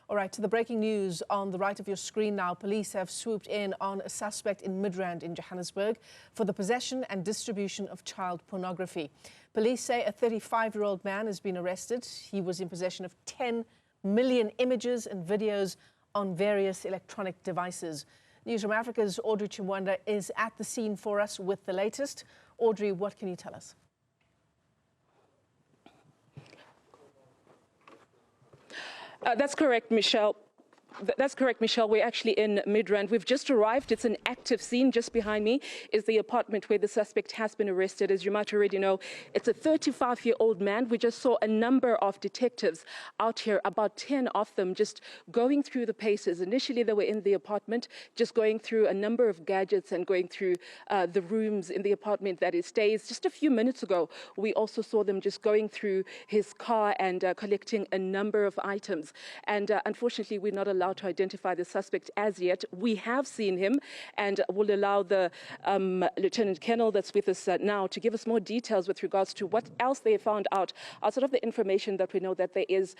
All right, to the breaking news on the right of your screen now. Police have swooped in on a suspect in Midrand in Johannesburg for the possession and distribution of child pornography. Police say a 35-year-old man has been arrested. He was in possession of 10 million images and videos on various electronic devices. Newzroom Afrika's Audrey Chimwanda is at the scene for us with the latest. Audrey, what can you tell us? That's correct, Michelle. That's correct, Michelle. We're actually in Midrand. We've just arrived. It's an active scene. Just behind me is the apartment where the suspect has been arrested. As you might already know, it's a 35-year-old man. We just saw a number of detectives out here, about 10 of them, just going through the paces. Initially, they were in the apartment, just going through a number of gadgets and going through the rooms in the apartment that he stays. Just a few minutes ago, we also saw them just going through his car and collecting a number of items. And unfortunately, we're not allowed to identify the suspect as yet. We have seen him, and will allow the Lieutenant Colonel that's with us now to give us more details with regards to what else they found out outside of the information that we know that there is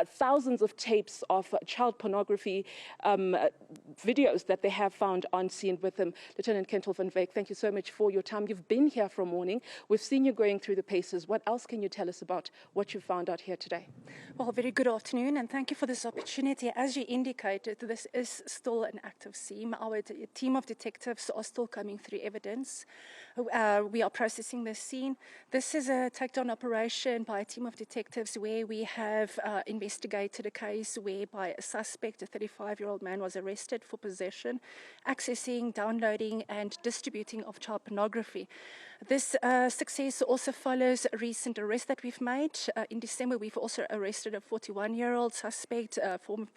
thousands of tapes of child pornography videos that they have found on scene with him. Lieutenant Colonel van Wyk, thank you so much for your time. You've been here from morning. We've seen you going through the paces. What else can you tell us about what you found out here today? Well, very good afternoon, and thank you for this opportunity. As you indicated, this is still an active scene. Our team of detectives are still coming through evidence. We are processing this scene. This is a takedown operation by a team of detectives where we have investigated a case whereby a suspect, a 35-year-old man, was arrested for possession, accessing, downloading and distributing of child pornography. This success also follows a recent arrest that we've made. In December, we've also arrested a 41-year-old suspect, former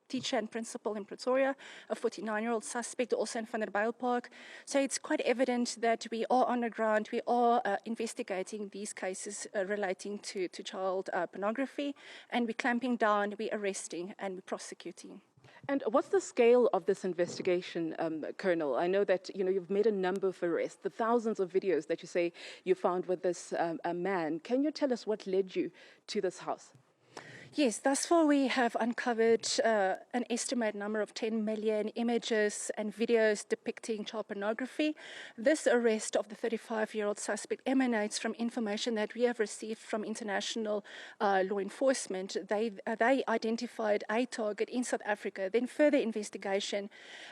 teacher and principal in Pretoria, a 49-year-old suspect also in Van der Bijl Park. So it's quite evident that we are on the ground. We are investigating these cases relating to child pornography, and we're clamping down, we're arresting and we're prosecuting. And what's the scale of this investigation, Colonel? I know that you've made a number of arrests, the thousands of videos that you say you found with this man. Can you tell us what led you to this house? Yes, thus far we have uncovered an estimated number of 10 million images and videos depicting child pornography. This arrest of the 35-year-old suspect emanates from information that we have received from international law enforcement. They identified a target in South Africa. Then further investigation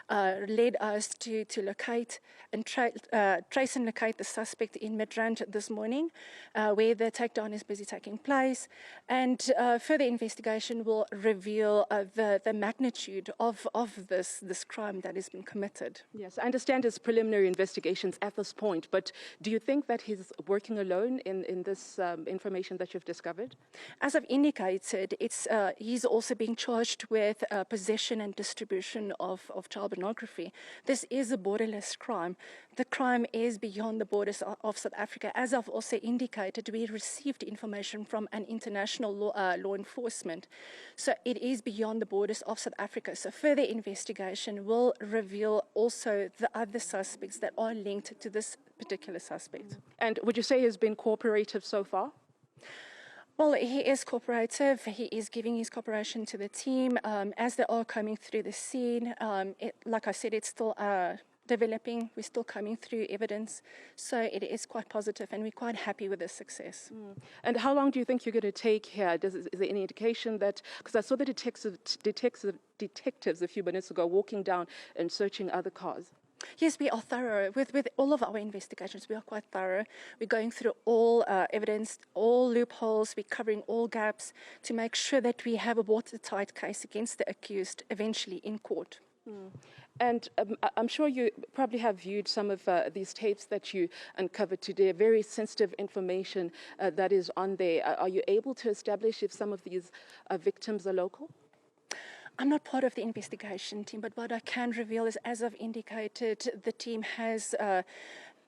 led us to locate and trace and locate the suspect in Midrand this morning, where the takedown is busy taking place. And further investigation will reveal the magnitude of this crime that has been committed. Yes, I understand it's preliminary investigations at this point, but do you think that he's working alone in this information that you've discovered? As I've indicated, he's also being charged with possession and distribution of child pornography. This is a borderless crime. The crime is beyond the borders of South Africa. As I've also indicated, we received information from an international law enforcement. So it is beyond the borders of South Africa. So further investigation will reveal also the other suspects that are linked to this particular suspect. And would you say he's been cooperative so far? Well, he is cooperative. He is giving his cooperation to the team as they are coming through the scene. Like I said, it's still developing. We're still coming through evidence. So it is quite positive, and we're quite happy with this success. And how long do you think you're going to take here? Is there any indication that, because I saw the detectives a few minutes ago walking down and searching other cars? Yes, we are thorough. With all of our investigations, we are quite thorough. We're going through all evidence, all loopholes. We're covering all gaps to make sure that we have a watertight case against the accused eventually in court. And I'm sure you probably have viewed some of these tapes that you uncovered today, very sensitive information that is on there. Are you able to establish if some of these victims are local? I'm not part of the investigation team, but what I can reveal is, as I've indicated, the team has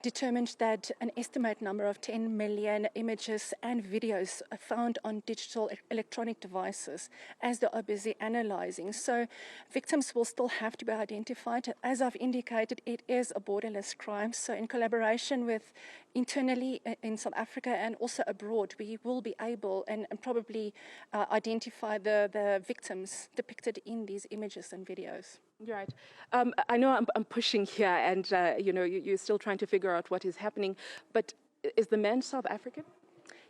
determined that an estimated number of 10 million images and videos are found on digital electronic devices as they are busy analyzing. So victims will still have to be identified. As I've indicated, it is a borderless crime. So in collaboration with internally in South Africa and also abroad, we will be able and probably identify the victims depicted in these images and videos. Right. I know I'm pushing here, and you're still trying to figure out what is happening. But is the man South African?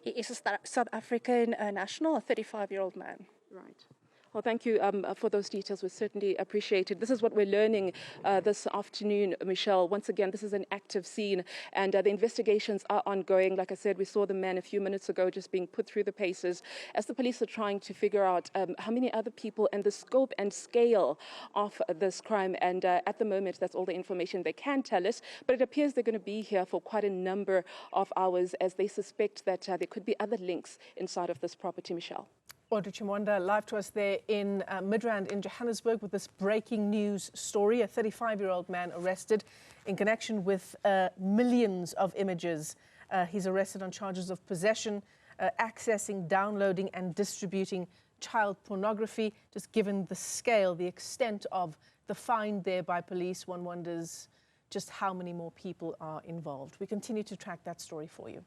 He is a South African national, a 35-year-old man. Right. Well, thank you for those details. We certainly appreciate it. This is what we're learning this afternoon, Michelle. Once again, this is an active scene, and the investigations are ongoing. Like I said, we saw the man a few minutes ago just being put through the paces as the police are trying to figure out how many other people and the scope and scale of this crime. And at the moment, that's all the information they can tell us. But it appears they're going to be here for quite a number of hours as they suspect that there could be other links inside of this property, Michelle. Audrey Chimwanda live to us there in Midrand in Johannesburg with this breaking news story. A 35-year-old man arrested in connection with millions of images. He's arrested on charges of possession, accessing, downloading and distributing child pornography. Just given the scale, the extent of the find there by police, one wonders just how many more people are involved. We continue to track that story for you.